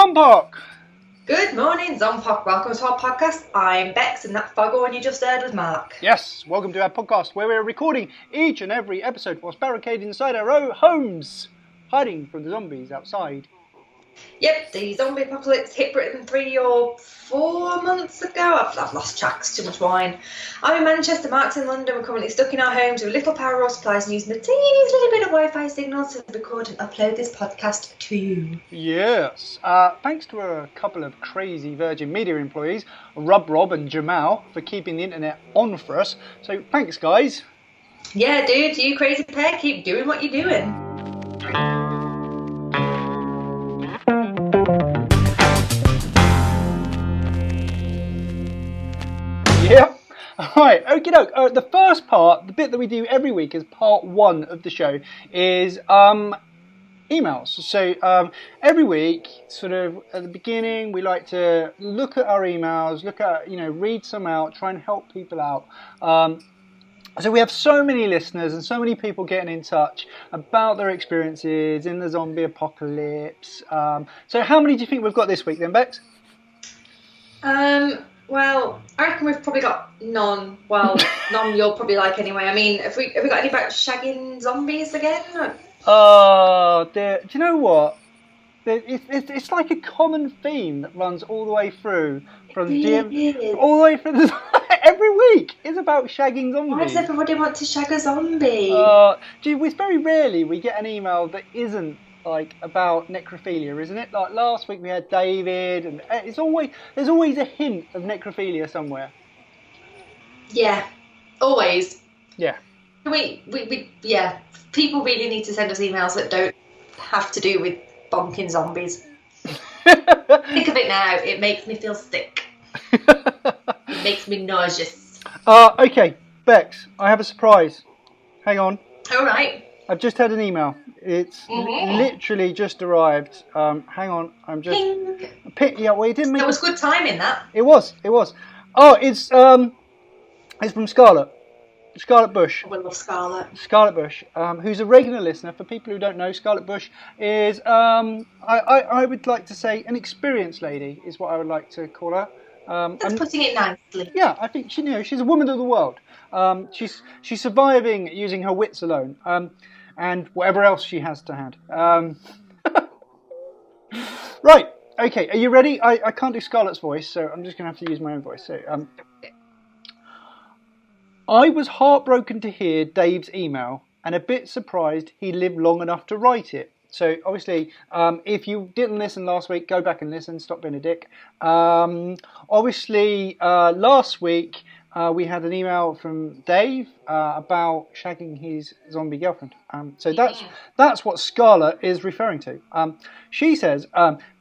Zompoc! Good morning, Zompoc. Welcome to our podcast. I'm Bex, and that foghorn you just heard was Marc. Yes, welcome to our podcast where we're recording each and every episode whilst barricaded inside our own homes, hiding from the zombies outside. Yep, the zombie apocalypse hit Britain 3 or 4 months ago. I've lost track, it's too much wine. I'm in Manchester, Marc's in London. We're currently stuck in our homes with little power or supplies and using the teeniest little bit of Wi-Fi signals to record and upload this podcast to you. Yes, thanks to a couple of crazy Virgin Media employees, Rob and Jamal, for keeping the internet on for us. So thanks, guys. Yeah, dude, you crazy pair, keep doing what you're doing. Yep. Alright, okie doke. The first part, the bit that we do every week as part one of the show, is emails. So every week, sort of at the beginning, we like to look at our emails, read some out, try and help people out. So we have so many listeners and so many people getting in touch about their experiences in the zombie apocalypse. So how many do you think we've got this week then, Bex? Well, I reckon we've probably got none. Well, none you'll probably like anyway. I mean, have we got any about shagging zombies again? Oh, dear. Do you know what? It's like a common theme that runs all the way through from all the way through every week. It's about shagging zombies. Why does everybody want to shag a zombie? It's very rarely we get an email that isn't like about necrophilia, isn't it? Like last week we had David, and there's always a hint of necrophilia somewhere. Yeah, always. Yeah. Yeah. People really need to send us emails that don't have to do with bonking zombies. Think of it now. It makes me feel sick. It makes me nauseous. Okay, Bex, I have a surprise. Hang on. All right. I've just had an email. It's literally just arrived. Hang on, I'm just. Ping. Yeah, well, it didn't make. That was good timing. That. It was. Oh, it's from Scarlett Bush. I love Scarlett. Scarlett Bush, who's a regular listener. For people who don't know, Scarlett Bush is I would like to say an experienced lady is what I would like to call her. That's putting it nicely. Yeah, I think she's a woman of the world. She's surviving using her wits alone, and whatever else she has to hand. Right, okay, are you ready? I can't do Scarlett's voice, so I'm just going to have to use my own voice. So, I was heartbroken to hear Dave's email and a bit surprised he lived long enough to write it. So obviously, if you didn't listen last week, go back and listen. Stop being a dick. Obviously, last week we had an email from Dave about shagging his zombie girlfriend. So that's what Scarlett is referring to. She says,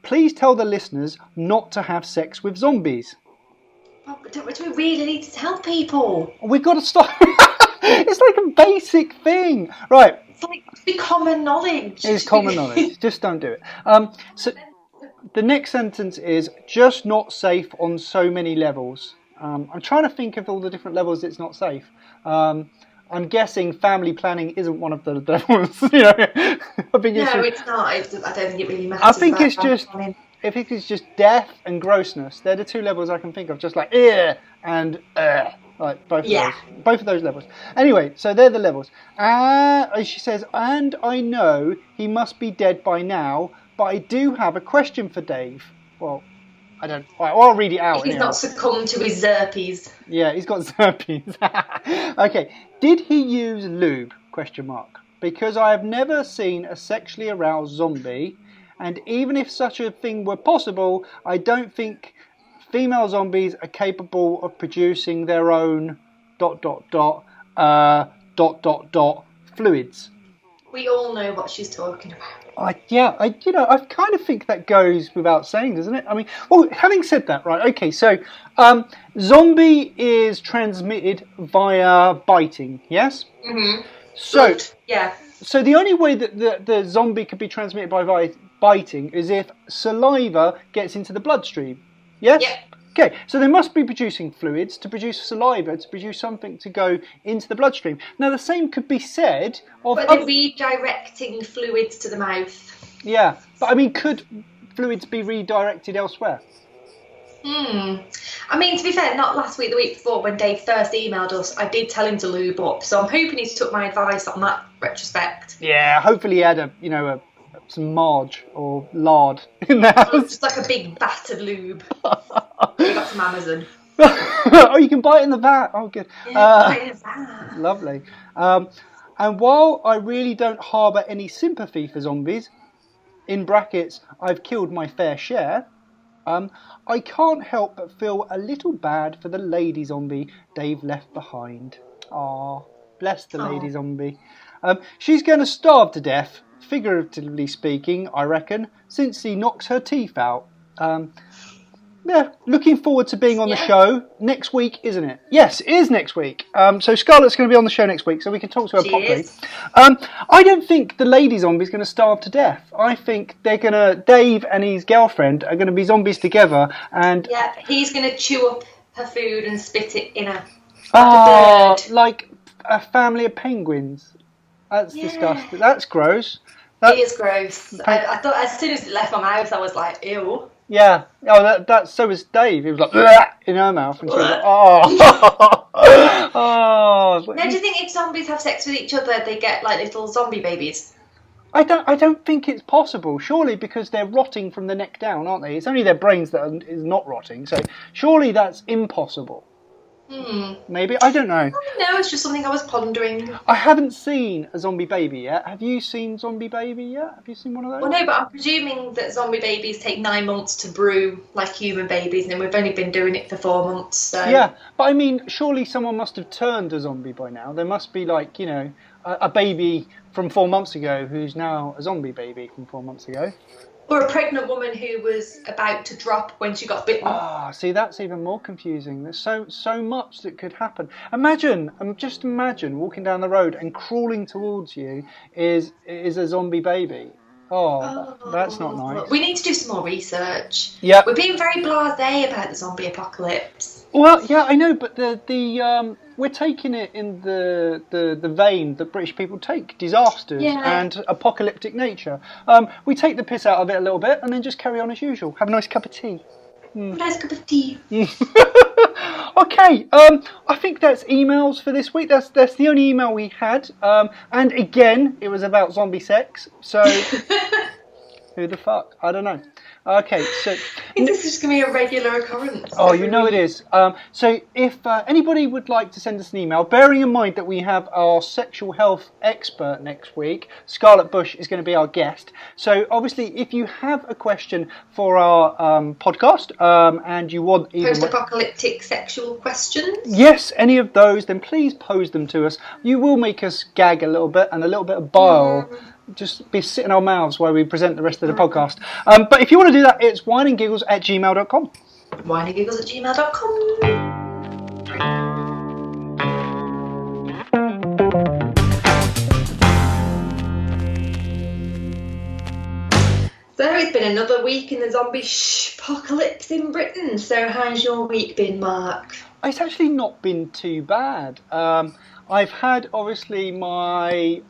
"Please tell the listeners not to have sex with zombies." But do we really need to tell people? We've got to stop. It's like a basic thing, right? It's like common knowledge. It's common knowledge. Just don't do it. So the next sentence is just not safe on so many levels. I'm trying to think of all the different levels it's not safe. I'm guessing family planning isn't one of the levels. It's not. I don't think it really matters. I think it's just death and grossness. They're the two levels I can think of. Just like and like both of those levels. Anyway, so they're the levels. She says, and I know he must be dead by now, but I do have a question for Dave. Well, I don't. I'll read it out. He's not succumbed to his zerpies. Yeah, he's got zerpies. Okay, did he use lube? ? Because I have never seen a sexually aroused zombie, and even if such a thing were possible, I don't think female zombies are capable of producing their own ... fluids. We all know what she's talking about. I kind of think that goes without saying, doesn't it? I mean, well, having said that, right? Okay, so zombie is transmitted via biting, yes? Mm-hmm. So good. Yeah. So the only way that the zombie could be transmitted by biting is if saliva gets into the bloodstream. Yes? Yep. Okay, so they must be producing fluids to produce saliva, to produce something to go into the bloodstream. Now, the same could be said of... But they're redirecting fluids to the mouth. Yeah, but I mean, could fluids be redirected elsewhere? I mean, to be fair, not last week, the week before, when Dave first emailed us, I did tell him to lube up. So I'm hoping he took my advice on that retrospect. Yeah, hopefully he had some marge or lard in the house. Just like a big vat of lube. We got from Amazon. Oh, you can buy it in the vat. Oh, good. Yeah, buy it in the vat. Lovely. And while I really don't harbour any sympathy for zombies, in brackets, I've killed my fair share, I can't help but feel a little bad for the lady zombie Dave left behind. Ah, bless the lady zombie. She's going to starve to death, figuratively speaking, I reckon, since he knocks her teeth out. Yeah, looking forward to being on the show next week, isn't it? Yes, it is next week. So Scarlett's going to be on the show next week, so we can talk to her properly. I don't think the lady zombie's going to starve to death. I think Dave and his girlfriend are going to be zombies together, and yeah, he's going to chew up her food and spit it in her. Like a family of penguins. That's disgusting. That's gross. It is gross. I thought as soon as it left my mouth, I was like, ew. Yeah. Oh, that. So was Dave. He was like in her mouth, and she was like, oh. Oh. Now, do you think if zombies have sex with each other, they get like little zombie babies? I don't think it's possible. Surely, because they're rotting from the neck down, aren't they? It's only their brains that is not rotting. So surely that's impossible. Maybe, I don't know. No, it's just something I was pondering. I haven't seen a zombie baby yet. Have you seen zombie baby yet? Have you seen one of those? Well, no, but I'm presuming that zombie babies take 9 months to brew like human babies, and then we've only been doing it for 4 months. So. Yeah, but I mean, surely someone must have turned a zombie by now. There must be like, a baby from 4 months ago who's now a zombie baby from 4 months ago. Or a pregnant woman who was about to drop when she got bitten. See, that's even more confusing. There's so much that could happen. Imagine walking down the road and crawling towards you is a zombie baby. That's not nice. We need to do some more research. Yeah. We're being very blasé about the zombie apocalypse. Well, yeah, I know, but the we're taking it in the vein that British people take, disasters and apocalyptic nature. We take the piss out of it a little bit and then just carry on as usual. Have a nice cup of tea. A nice cup of tea. Okay, I think that's emails for this week. That's the only email we had. And again, it was about zombie sex. So, who the fuck? I don't know. Okay, so... This is just going to be a regular occurrence. Oh, you know it is. So if anybody would like to send us an email, bearing in mind that we have our sexual health expert next week, Scarlett Bush is going to be our guest. So obviously, if you have a question for our podcast and you want... Post-apocalyptic sexual questions? Yes, any of those, then please pose them to us. You will make us gag a little bit and a little bit of bile. Just be sitting our mouths while we present the rest of the podcast. But if you want to do that, it's wineandgiggles@gmail.com. wineandgiggles@gmail.com. So it's been another week in the zombie apocalypse in Britain. So how's your week been, Marc? It's actually not been too bad. I've had, obviously, my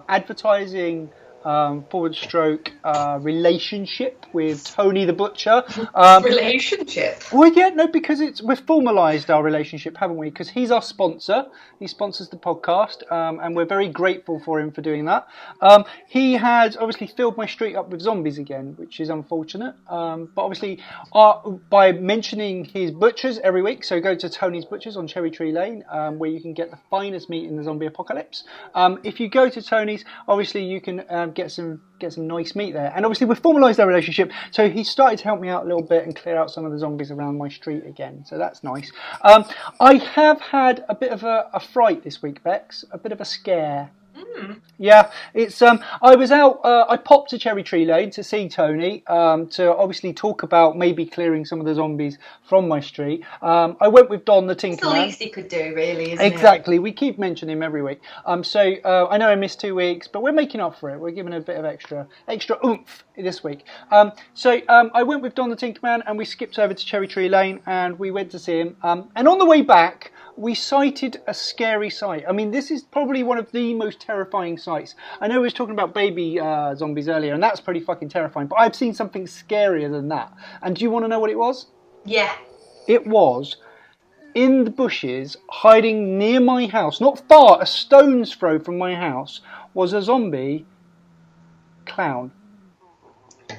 advertising relationship with Tony the Butcher. Relationship? Well, yeah, no, because we've formalised our relationship, haven't we? Because he's our sponsor. He sponsors the podcast, and we're very grateful for him for doing that. He had obviously filled my street up with zombies again, which is unfortunate. But obviously, by mentioning his butchers every week, so go to Tony's Butchers on Cherry Tree Lane, where you can get the finest meat in the zombie apocalypse. If you go to Tony's, obviously you can get some nice meat there. And obviously we've formalised our relationship, so he started to help me out a little bit and clear out some of the zombies around my street again, so that's nice. I have had a bit of a fright this week, Bex, a bit of a scare. Yeah, it's I was out. I popped to Cherry Tree Lane to see Tony, to obviously talk about maybe clearing some of the zombies from my street. I went with Don the Tinkerman. It's the least he could do, really, isn't Exactly. We keep mentioning him every week. So I know I missed 2 weeks, but we're making up for it. We're giving a bit of extra oomph this week. So I went with Don the Tinkerman, and we skipped over to Cherry Tree Lane, and we went to see him. And on the way back, we sighted a scary sight. I mean, this is probably one of the most terrifying sights. I know we was talking about baby zombies earlier, and that's pretty fucking terrifying, but I've seen something scarier than that. And do you want to know what it was? Yeah. It was in the bushes, hiding near my house, not far, a stone's throw from my house, was a zombie clown.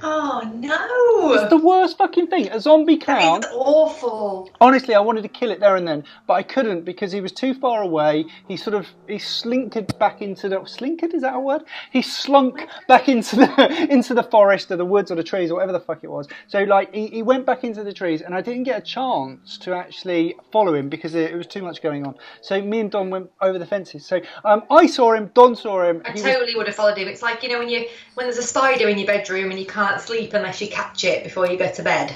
Oh no! It's the worst fucking thing. A zombie clown. That is awful. Honestly, I wanted to kill it there and then, but I couldn't because he was too far away. He slinkered back into the slinkered. Is that a word? He slunk back into the forest or the woods or the trees or whatever the fuck it was. So like he went back into the trees, and I didn't get a chance to actually follow him because it was too much going on. So me and Don went over the fences. So I saw him. Don saw him. I totally would have followed him. It's like, you know, when there's a spider in your bedroom and you can't sleep unless you catch it before you go to bed.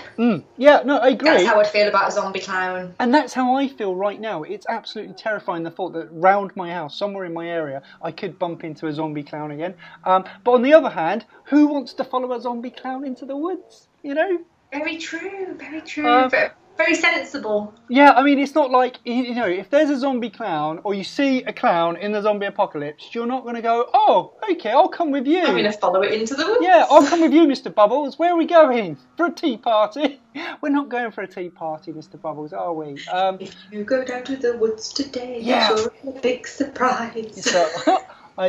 Yeah, no, I agree. That's how I'd feel about a zombie clown. And that's how I feel right now. It's absolutely terrifying, the thought that round my house, somewhere in my area, I could bump into a zombie clown again. But on the other hand, who wants to follow a zombie clown into the woods? You know? Very true, very true. Very sensible. Yeah, I mean, it's not like, you know, if there's a zombie clown or you see a clown in the zombie apocalypse, you're not going to go, oh, okay, I'll come with you. I'm going to follow it into the woods. Yeah, I'll come with you, Mr. Bubbles. Where are we going? For a tea party? We're not going for a tea party, Mr. Bubbles, are we? If you go down to the woods today, yeah. you're a big surprise.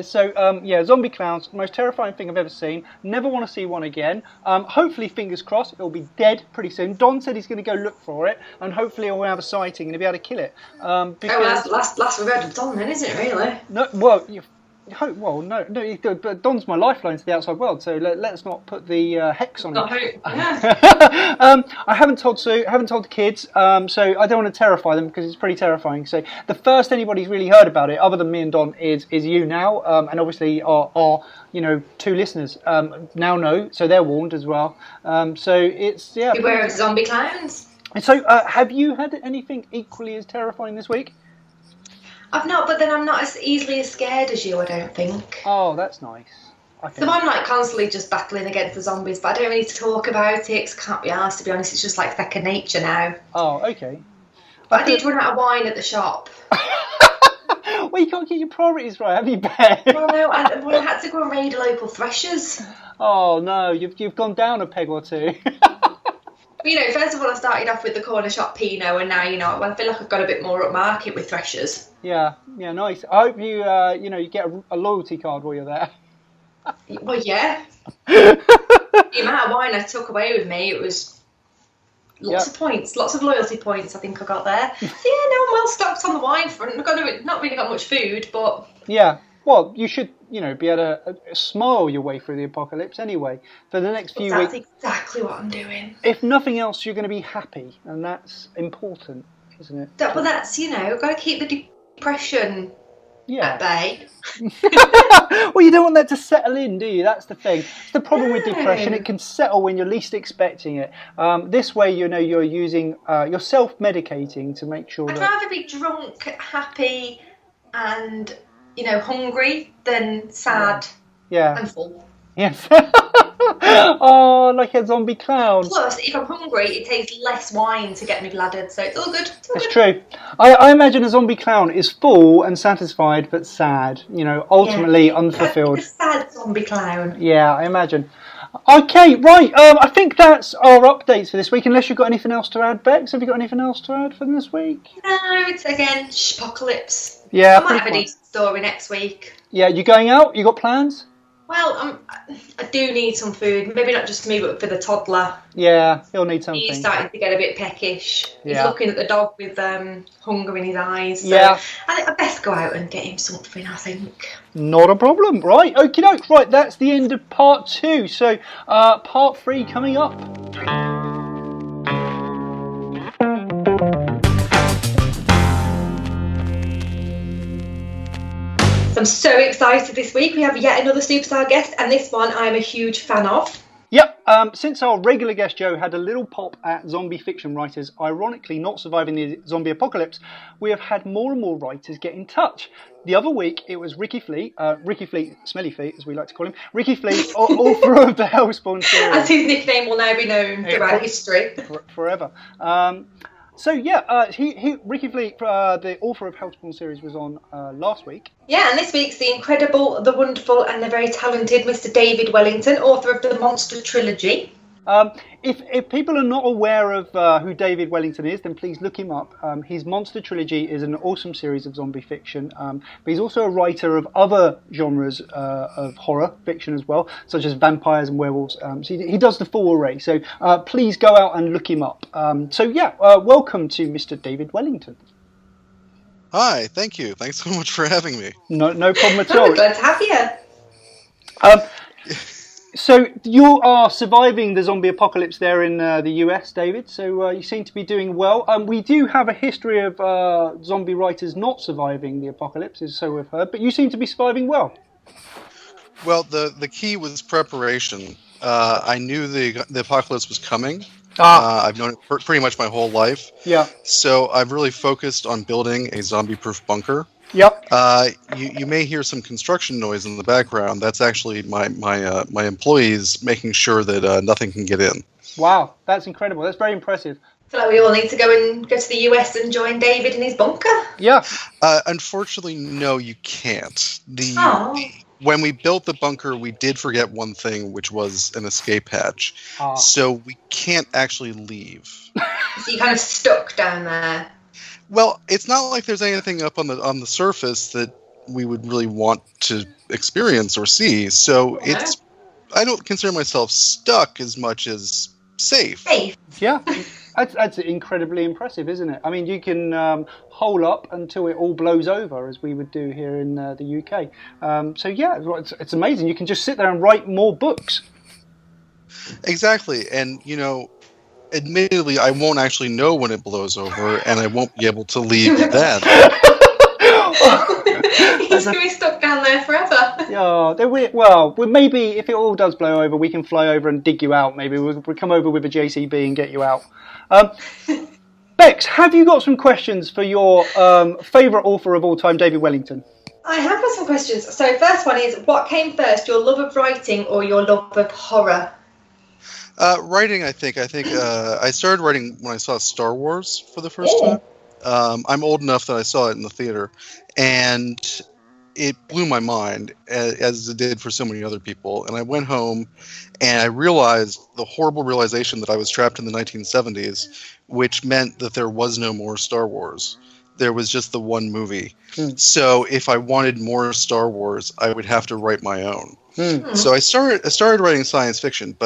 So, zombie clowns, most terrifying thing I've ever seen. Never want to see one again. Hopefully, fingers crossed, it'll be dead pretty soon. Don said he's going to go look for it, and hopefully he'll have a sighting and he'll be able to kill it. Because last we've heard of Don then, isn't it, really? No, well, but Don's my lifeline to the outside world, so let's not put the hex on it. Yeah. I haven't told Sue, haven't told the kids, so I don't want to terrify them because it's pretty terrifying. So the first anybody's really heard about it, other than me and Don, is you now, and obviously our two listeners now know, so they're warned as well. So it's Beware of zombie clowns. So have you had anything equally as terrifying this week? I've not, but then I'm not as easily as scared as you, I don't think. Oh, that's nice. So I'm like constantly just battling against the zombies, but I don't really need to talk about it because I can't be asked, to be honest. It's just like second nature now. Oh, okay. I did run out of wine at the shop. Well, you can't get your priorities right, have you, Ben? Well, no, I had to go and raid local threshers. Oh, no, you've gone down a peg or two. First of all, I started off with the corner shop Pinot, and now, I feel like I've got a bit more upmarket with threshers. Yeah, nice. I hope you, you get a loyalty card while you're there. Well, yeah. The amount of wine I took away with me, it was lots of points, lots of loyalty points I think I got there. So, I'm well stocked on the wine front. I've not really got much food, but... Yeah, well, you should, be able to smile your way through the apocalypse anyway. For the next few weeks... That's exactly what I'm doing. If nothing else, you're going to be happy, and that's important, isn't it? Well, that's, got to keep the depression at bay. Well, you don't want that to settle in, do you? That's the thing. It's the problem with depression. It can settle when you're least expecting it. This way, you're using, you're self-medicating to make sure I'd rather be drunk, happy, and, hungry than sad and full. Yes. Oh, like a zombie clown. Plus, if I'm hungry, it takes less wine to get me bladdered, so it's all good. It's true. I imagine a zombie clown is full and satisfied, but sad. Ultimately unfulfilled. A sad zombie clown. Yeah, I imagine. Okay, right. I think that's our updates for this week. Unless you've got anything else to add, Bex. Have you got anything else to add for this week? No, it's again apocalypse. Yeah, I might have a decent story next week. Yeah, you going out? You got plans? Well, I do need some food. Maybe not just for me, but for the toddler. Yeah, he'll need something. He's starting to get a bit peckish. He's looking at the dog with hunger in his eyes. So I think I'd best go out and get him something, I think. Not a problem. Right, okie doke. Right, that's the end of part 2. So, part 3 coming up. I'm so excited this week. We have yet another superstar guest, and this one I'm a huge fan of. Yep, since our regular guest Joe had a little pop at zombie fiction writers, ironically not surviving the zombie apocalypse, we have had more and more writers get in touch. The other week, it was Ricky Fleet, Smelly Feet, as we like to call him, Ricky Fleet, author of the Hellspawn series. As his nickname will now be known throughout history. Forever. So Ricky Fleet, the author of Hellspawn series, was on last week. Yeah, and this week's the incredible, the wonderful, and the very talented Mr. David Wellington, author of the Monster Trilogy. If people are not aware of who David Wellington is, then please look him up. His Monster Trilogy is an awesome series of zombie fiction, but he's also a writer of other genres of horror fiction as well, such as vampires and werewolves. So he does the full array. So please go out and look him up. Welcome to Mr. David Wellington. Hi, thank you. Thanks so much for having me. No problem at all. Glad to have you. So you are surviving the zombie apocalypse there in the US, David. So you seem to be doing well. We do have a history of zombie writers not surviving the apocalypse, so we've heard. But you seem to be surviving well. Well, the key was preparation. I knew the apocalypse was coming. I've known it pretty much my whole life. Yeah. So I've really focused on building a zombie-proof bunker. Yep. You may hear some construction noise in the background. That's actually my employees making sure that nothing can get in. Wow, that's incredible. That's very impressive. I feel like we all need to go to the US and join David in his bunker. Yeah. Unfortunately, no, you can't. Oh. When we built the bunker, we did forget one thing, which was an escape hatch. So we can't actually leave. So you're kind of stuck down there. Well, it's not like there's anything up on the surface that we would really want to experience or see. So I don't consider myself stuck as much as safe. Yeah, that's incredibly impressive, isn't it? I mean, you can hole up until it all blows over, as we would do here in the UK. It's amazing. You can just sit there and write more books. Exactly, and admittedly, I won't actually know when it blows over, and I won't be able to leave then. He's going to be stuck down there forever. Yeah, maybe if it all does blow over, we can fly over and dig you out. Maybe we'll come over with a JCB and get you out. Bex, have you got some questions for your favourite author of all time, David Wellington? I have got some questions. So first one is, what came first, your love of writing or your love of horror? Writing, I think I started writing when I saw Star Wars for the first time. I'm old enough that I saw it in the theater, and it blew my mind, as it did for so many other people. And I went home, and I realized the horrible realization that I was trapped in the 1970s, which meant that there was no more Star Wars. There was just the one movie. So if I wanted more Star Wars, I would have to write my own. So I started writing science fiction,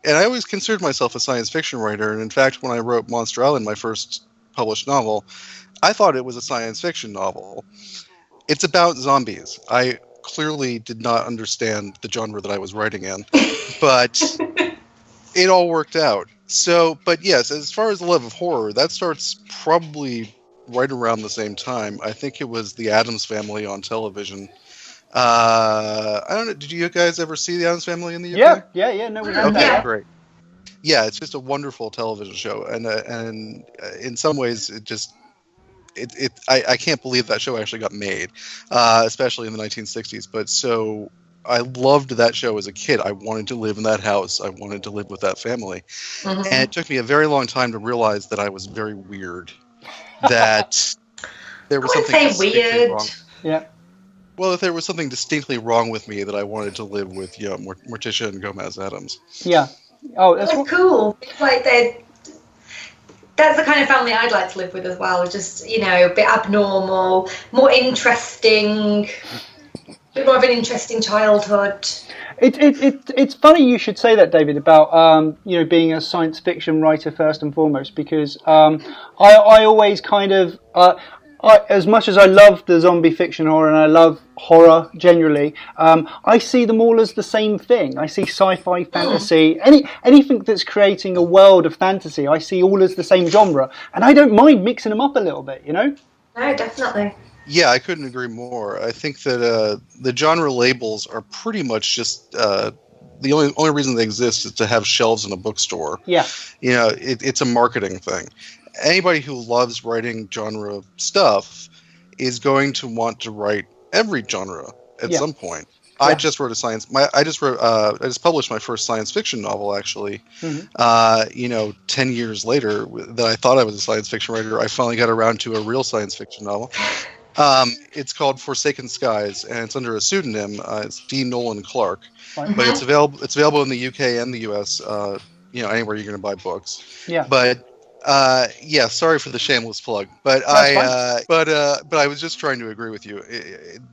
and I always considered myself a science fiction writer. And in fact, when I wrote Monster Island, my first published novel, I thought it was a science fiction novel. It's about zombies. I clearly did not understand the genre that I was writing in, but it all worked out. So, but yes, as far as the love of horror, that starts probably right around the same time. I think it was The Addams Family on television. I don't know. Did you guys ever see The Addams Family in the UK? Yeah. No, we have that. Okay, great. Yeah, it's just a wonderful television show, and in some ways, I can't believe that show actually got made, especially in the 1960s. But so I loved that show as a kid. I wanted to live in that house. I wanted to live with that family, and it took me a very long time to realize that I was very weird. That there was something distinctly wrong. Yeah. Well, if there was something distinctly wrong with me, that I wanted to live with, Morticia and Gomez Addams. Yeah. Oh, that's cool. It's like that's the kind of family I'd like to live with as well. Just, a bit abnormal, more interesting, a bit more of an interesting childhood. It's funny you should say that, David, about being a science fiction writer first and foremost, because I always kind of as much as I love the zombie fiction horror and I love horror generally, I see them all as the same thing. I see sci-fi, fantasy, anything that's creating a world of fantasy, I see all as the same genre, and I don't mind mixing them up a little bit, No, definitely. Yeah, I couldn't agree more. I think that the genre labels are pretty much just the only reason they exist is to have shelves in a bookstore. Yeah. It's a marketing thing. Anybody who loves writing genre stuff is going to want to write every genre at some point. I just wrote I just published my first science fiction novel, actually. 10 years later, that I thought I was a science fiction writer, I finally got around to a real science fiction novel. It's called Forsaken Skies, and it's under a pseudonym. It's D. Nolan Clark, but it's available in the UK and the US. Anywhere you're going to buy books. Yeah. But sorry for the shameless plug. But but I was just trying to agree with you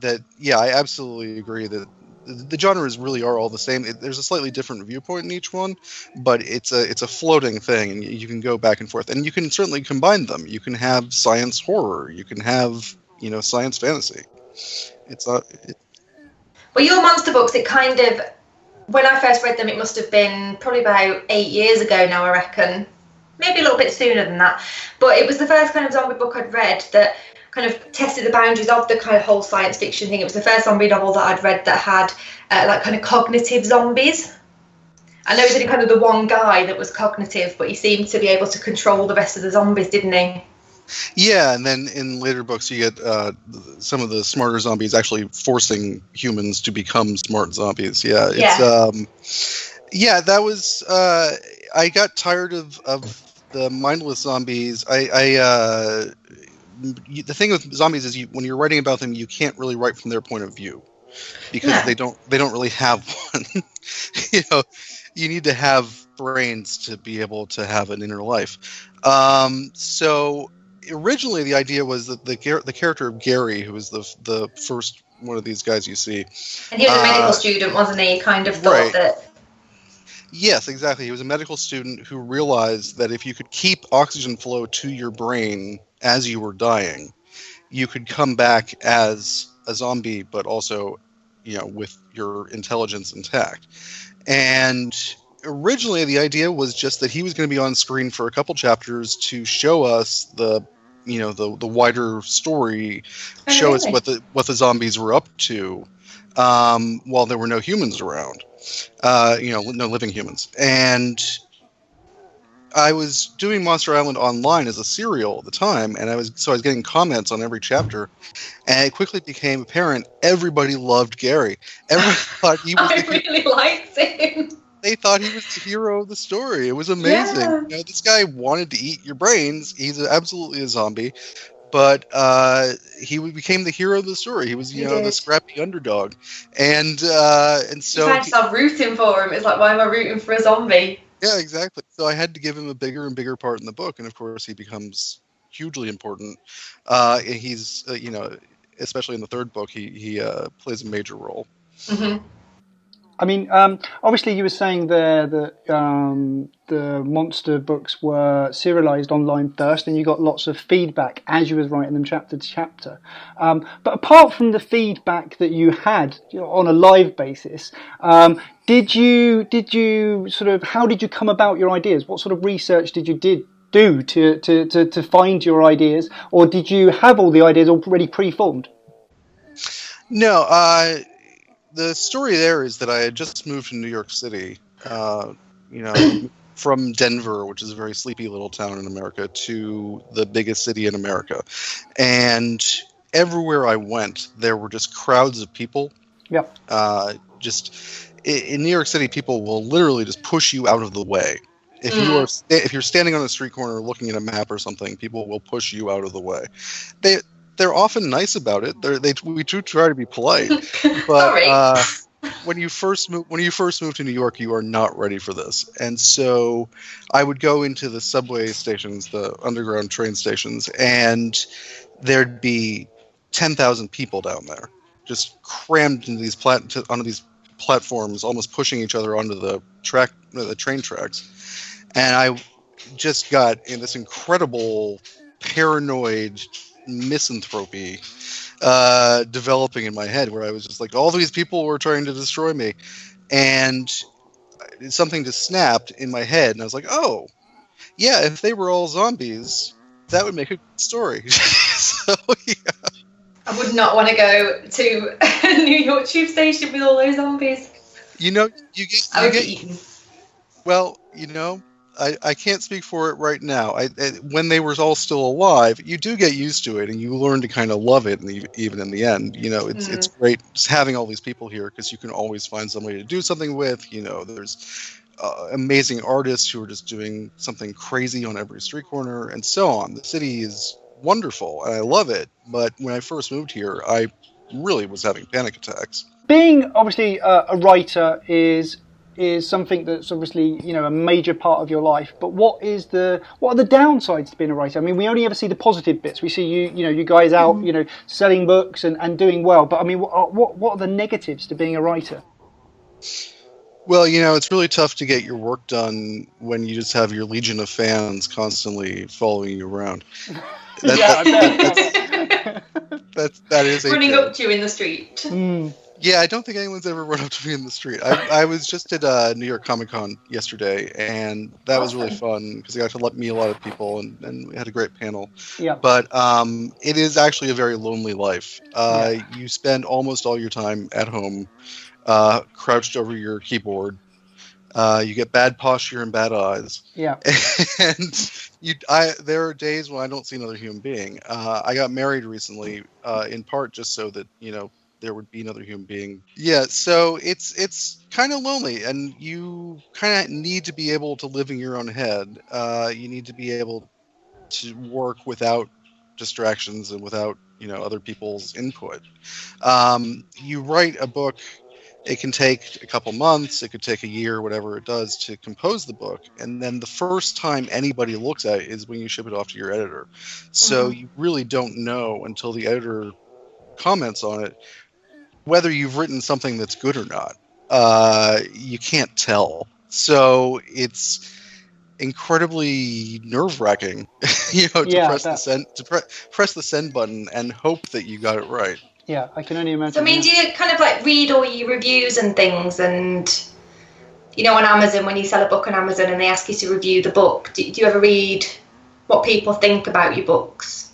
that I absolutely agree that the genres really are all the same. There's a slightly different viewpoint in each one, but it's a floating thing, and you can go back and forth, and you can certainly combine them. You can have science horror. You can have science fantasy. Well, your monster books, it kind of, when I first read them, it must have been probably about 8 years ago now, I reckon. Maybe a little bit sooner than that. But it was the first kind of zombie book I'd read that kind of tested the boundaries of the kind of whole science fiction thing. It was the first zombie novel that I'd read that had kind of cognitive zombies. I know it was only kind of the one guy that was cognitive, but he seemed to be able to control the rest of the zombies, didn't he? Yeah, and then in later books you get some of the smarter zombies actually forcing humans to become smart zombies. Yeah. That was. I got tired of the mindless zombies. The thing with zombies is when you're writing about them, you can't really write from their point of view because they don't really have one. You need to have brains to be able to have an inner life. So originally the idea was that the character of Gary, who was the first one of these guys you see, and he was a medical student, wasn't he? Kind of thought that. Yes, exactly. He was a medical student who realized that if you could keep oxygen flow to your brain as you were dying, you could come back as a zombie, but also, with your intelligence intact. And originally the idea was just that he was going to be on screen for a couple chapters to show us the wider story, show us what the zombies were up to, while there were no humans around. No living humans. And I was doing Monster Island online as a serial at the time, and I was getting comments on every chapter, and it quickly became apparent everybody loved Gary. Everyone thought he was really liked him. They thought he was the hero of the story. It was amazing. Yeah. This guy wanted to eat your brains. He's absolutely a zombie. But he became the hero of the story. He was, the scrappy underdog, and so you find yourself rooting for him. It's like, why am I rooting for a zombie? Yeah, exactly. So I had to give him a bigger and bigger part in the book, and of course he becomes hugely important. He's, especially in the third book, he plays a major role. Mm-hmm. I mean, obviously you were saying there that the monster books were serialized online first, and you got lots of feedback as you was writing them chapter to chapter. But apart from the feedback that you had on a live basis, did you sort of, how did you come about your ideas? What sort of research did you do to find your ideas, or did you have all the ideas already pre-formed? No, the story there is that I had just moved to New York City, from Denver, which is a very sleepy little town in America, to the biggest city in America. And everywhere I went, there were just crowds of people. Yep. In New York City, people will literally just push you out of the way. If you're standing on a street corner looking at a map or something, people will push you out of the way. They're often nice about it. We do try to be polite, but when you first move to New York, you are not ready for this. And so, I would go into the subway stations, the underground train stations, and there'd be 10,000 people down there, just crammed into onto these platforms, almost pushing each other onto the train tracks. And I just got in this incredible paranoid misanthropy developing in my head, where I was just like, all these people were trying to destroy me, and something just snapped in my head, and I was like, oh yeah, if they were all zombies, that would make a good story. So yeah, I would not want to go to a New York tube station with all those zombies. you get eaten. Well, I can't speak for it right now. When they were all still alive, you do get used to it, and you learn to kind of love it. And even in the end, it's great just having all these people here because you can always find somebody to do something with. There's amazing artists who are just doing something crazy on every street corner, and so on. The city is wonderful, and I love it. But when I first moved here, I really was having panic attacks. Being obviously a writer is something that's obviously a major part of your life. But what are the downsides to being a writer? I mean, we only ever see the positive bits. We see you guys out selling books and doing well. But I mean, what are the negatives to being a writer? Well, it's really tough to get your work done when you just have your legion of fans constantly following you around. That is running up to you in the street. Mm. Yeah, I don't think anyone's ever run up to me in the street. I was just at New York Comic Con yesterday, and that was really fun because I got to meet a lot of people, and we had a great panel. Yeah. But it is actually a very lonely life. You spend almost all your time at home, crouched over your keyboard. You get bad posture and bad eyes. Yeah. And there are days when I don't see another human being. I got married recently, in part just so that there would be another human being. Yeah, so it's kind of lonely, and you kind of need to be able to live in your own head. You need to be able to work without distractions and without other people's input. You write a book. It can take a couple months, it could take a year, whatever it does to compose the book. And then the first time anybody looks at it is when you ship it off to your editor. So you really don't know until the editor comments on it whether you've written something that's good or not. You can't tell. So it's incredibly nerve-wracking, to press the send button and hope that you got it right. Yeah, I can only imagine. So, I mean, do you kind of read all your reviews and things, and on Amazon, when you sell a book on Amazon and they ask you to review the book, do you ever read what people think about your books?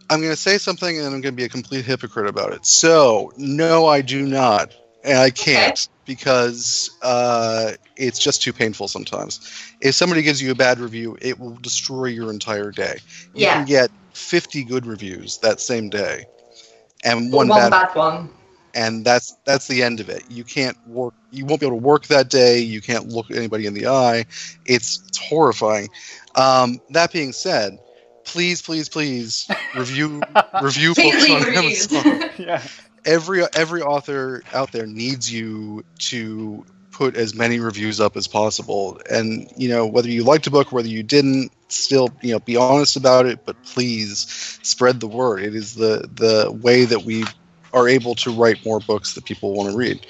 I'm going to say something and I'm going to be a complete hypocrite about it. So, no, I do not. And I can't because it's just too painful sometimes. If somebody gives you a bad review, it will destroy your entire day. You can get 50 good reviews that same day. And one bad one, and that's the end of it. You can't work. You won't be able to work that day. You can't look anybody in the eye. It's horrifying. That being said, please review books on Amazon. Yeah. Every author out there needs you to put as many reviews up as possible. And whether you liked a book, whether you didn't, still be honest about it, but please spread the word. It is the way that we are able to write more books that people want to read.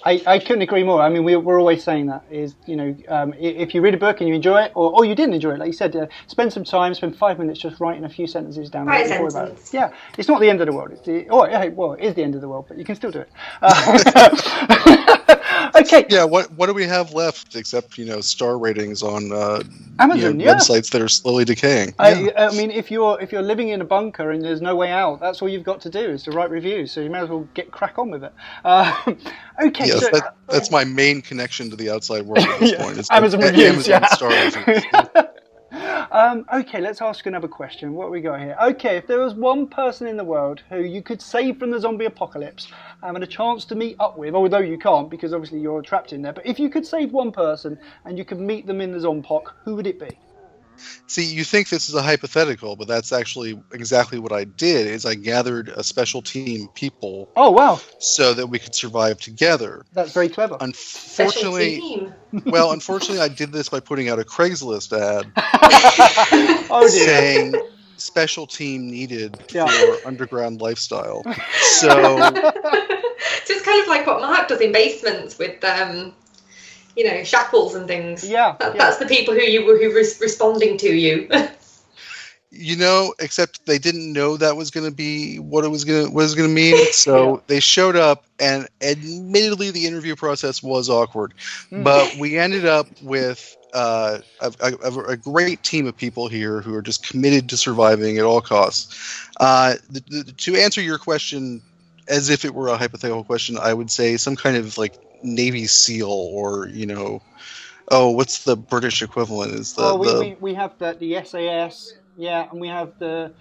I couldn't agree more. I mean, we're always saying that is, if you read a book and you enjoy it, or you didn't enjoy it, like you said, spend 5 minutes just writing a few sentences down. Write a sentence. About it. Yeah, it's not the end of the world. It is the end of the world, but you can still do it. Okay. Yeah. What do we have left except star ratings on Amazon websites that are slowly decaying? I mean, if you're living in a bunker and there's no way out, that's all you've got to do is to write reviews. So you may as well get crack on with it. Okay. Yes, that's my main connection to the outside world at this point. It's Amazon reviews. Amazon star reviews. Okay, let's ask another question. What have we got here? Okay, if there was one person in the world who you could save from the zombie apocalypse and a chance to meet up with, although you can't because obviously you're trapped in there, but if you could save one person and you could meet them in the Zompoc, who would it be? See, you think this is a hypothetical, but that's actually exactly what I did, is I gathered a special team people. Oh, wow. So that we could survive together. That's very clever. Unfortunately, I did this by putting out a Craigslist ad saying special team needed for underground lifestyle. So it's kind of like what Marc does in basements with shackles and things. That's the people who responding to you. Except they didn't know that was going to be what it was going to mean. So they showed up, and admittedly, the interview process was awkward. But we ended up with a great team of people here who are just committed to surviving at all costs. To answer your question, as if it were a hypothetical question, I would say some kind of Navy SEAL or Oh, what's the British equivalent? Is We have the SAS, yeah, and we have the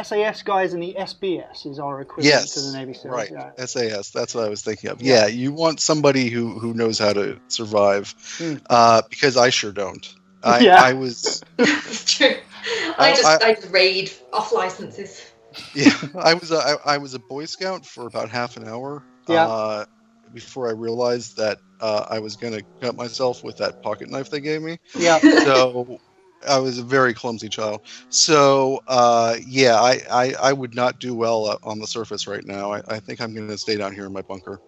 SAS guys, and the SBS is our equivalent to the Navy SEALs. Right. Yeah. SAS. That's what I was thinking of. Yeah. Yeah, you want somebody who knows how to survive, because I sure don't. I was. It's true. I just raid off licenses. Yeah, I was a Boy Scout for about half an hour. Yeah. Before I realized that I was going to cut myself with that pocket knife they gave me. Yeah. So I was a very clumsy child. So yeah, I would not do well on the surface right now. I think I'm going to stay down here in my bunker.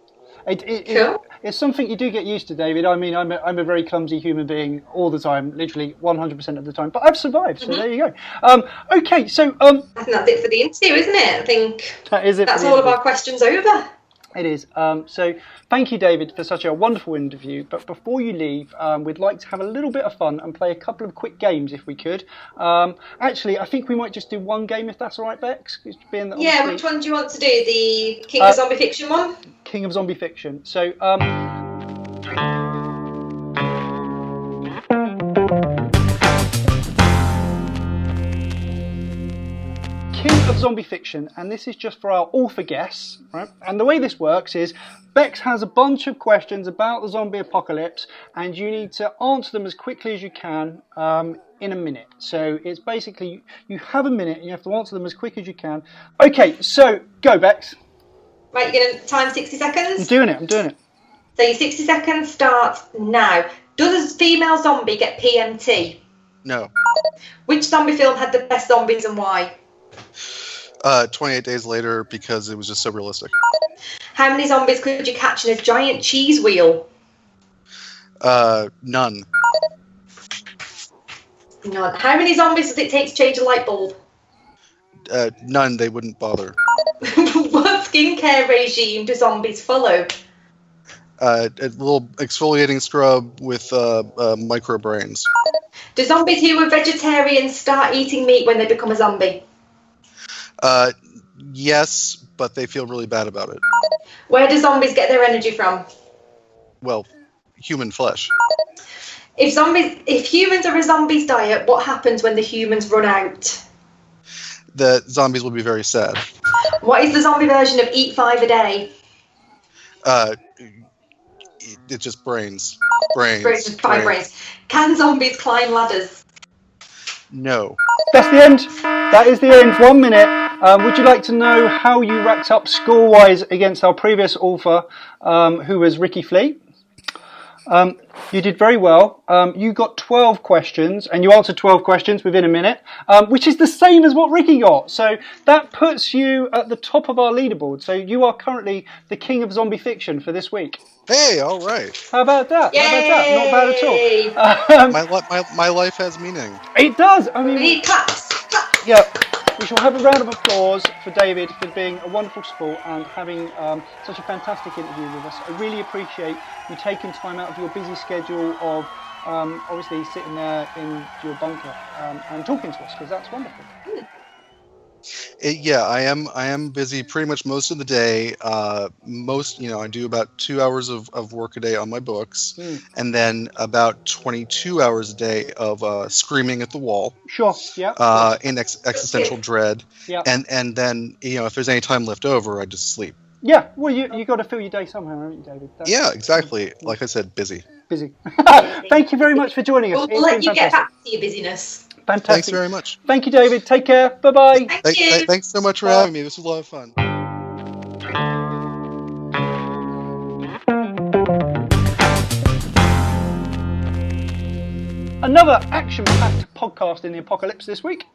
Cool. It's something you do get used to, David. I mean, I'm a very clumsy human being all the time, literally 100% of the time. But I've survived, so there you go. Okay, so I think that's it for the interview, isn't it? I think that's all of our questions over. It is. So thank you, David, for such a wonderful interview. But before you leave, we'd like to have a little bit of fun and play a couple of quick games if we could. Actually, I think we might just do one game if that's all right, Bex. Yeah, which one do you want to do? The King of Zombie Fiction one? King of Zombie Fiction. So, King of Zombie Fiction, and this is just for our author guests, right? And the way this works is Bex has a bunch of questions about the zombie apocalypse, and you need to answer them as quickly as you can in a minute. So it's basically, you have a minute and you have to answer them as quick as you can. Okay, so go, Bex. Right, you're going to time 60 seconds? I'm doing it. So your 60 seconds starts now. Does a female zombie get PMT? No. Which zombie film had the best zombies and why? 28 Days Later, because it was just so realistic. How many zombies could you catch in a giant cheese wheel? None. None. How many zombies does it take to change a light bulb? None, they wouldn't bother. What skincare regime do zombies follow? A little exfoliating scrub with micro brains. Do zombies who are vegetarians start eating meat when they become a zombie? Yes, but they feel really bad about it. Where do zombies get their energy from? Well, human flesh. If humans are a zombie's diet, what happens when the humans run out? The zombies will be very sad. What is the zombie version of Eat 5 a day? It's just brains. Five brains. Can zombies climb ladders? No. That's the end. That is the end. 1 minute. Would you like to know how you racked up score-wise against our previous author, who was Ricky Fleet? You did very well. You got 12 questions, and you answered 12 questions within a minute, which is the same as what Ricky got. So that puts you at the top of our leaderboard. So you are currently the king of zombie fiction for this week. Hey, all right. How about that? Yay! Not bad at all. My life has meaning. It does. I mean, We need claps. yeah. We shall have a round of applause for David for being a wonderful sport and having such a fantastic interview with us. I really appreciate you taking time out of your busy schedule of obviously sitting there in your bunker and talking to us, because that's wonderful. Yeah, I am busy pretty much most of the day. I do about 2 hours of work a day on my books, and then about 22 hours a day of screaming at the wall. Sure. Yeah. In existential dread. Yeah. And then if there's any time left over, I just sleep. Yeah. Well, you got to fill your day somehow, haven't you, David? Yeah, exactly. Like I said, busy. Thank you very much for joining us. We'll let you get back to your busyness. Fantastic. Thanks very much. Thank you, David. Take care. Bye-bye. Thank you. Thanks so much for having me. This was a lot of fun. Another action-packed podcast in the apocalypse this week.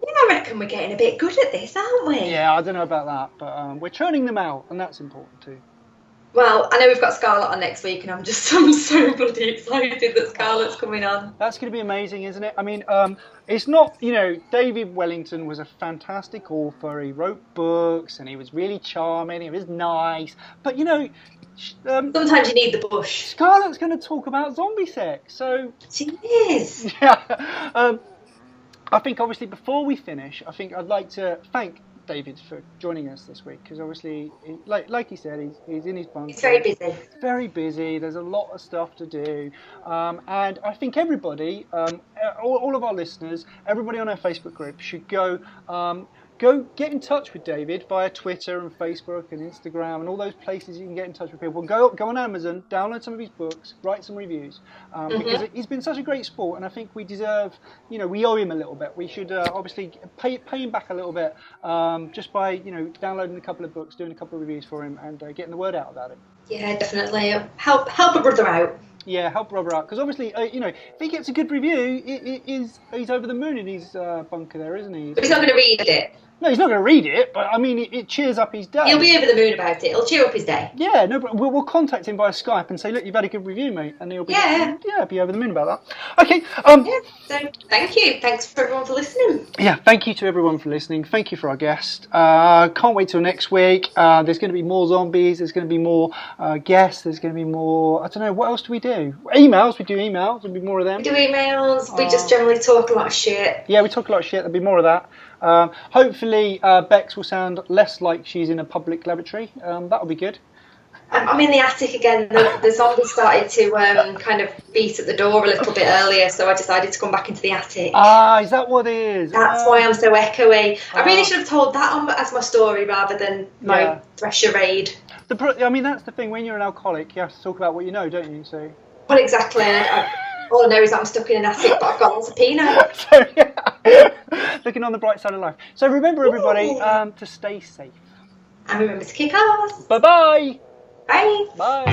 Yeah, I reckon we're getting a bit good at this, aren't we? Yeah, I don't know about that, but we're churning them out, and that's important too. Well, I know we've got Scarlett on next week, and I'm so bloody excited that Scarlett's coming on. That's going to be amazing, isn't it? I mean, it's not, David Wellington was a fantastic author. He wrote books, and he was really charming. He was nice. But, sometimes you need the bush. Scarlett's going to talk about zombie sex, so... She is. Yeah. I think, obviously, before we finish, I think I'd like to thank David for joining us this week, because obviously, like he said, he's in his bunker. He's very busy. He's very busy. There's a lot of stuff to do, and I think everybody, all of our listeners, everybody on our Facebook group should go get in touch with David via Twitter and Facebook and Instagram and all those places you can get in touch with people. Go on Amazon, download some of his books, write some reviews, because he's been such a great sport, and I think we deserve, we owe him a little bit. We should obviously pay him back a little bit, just by downloading a couple of books, doing a couple of reviews for him, and getting the word out about him. Yeah, definitely. Help a brother out. Yeah, help Robert out, because obviously, if he gets a good review, he's over the moon in his bunker there, isn't he? But he's not going to read it. No, he's not going to read it, but I mean, it cheers up his day. He'll be over the moon about it. It'll cheer up his day. Yeah, no, but we'll contact him via Skype and say, look, you've had a good review, mate, and he'll be be over the moon about that. Okay. So thank you. Thanks for everyone for listening. Yeah, thank you to everyone for listening. Thank you for our guest. Can't wait till next week. There's going to be more zombies. There's going to be more guests. There's going to be more. I don't know. What else do we do? Emails. We do emails. There'll be more of them. We do emails. We just generally talk a lot of shit. Yeah, we talk a lot of shit. There'll be more of that. Hopefully, Bex will sound less like she's in a public lavatory. That'll be good. I'm in the attic again. The zombies started to kind of beat at the door a little bit earlier, so I decided to come back into the attic. Ah, is that what it is? That's why I'm so echoey. I really should have told that as my story rather than my Thresher raid. I mean, that's the thing. When you're an alcoholic, you have to talk about what you know, don't you? So. Well, exactly. All I know is that I'm stuck in an attic, but I've got lots of Pinot. So, yeah. Looking on the bright side of life. So remember, everybody, to stay safe. And remember to kick ass. Bye-bye. Bye. Bye.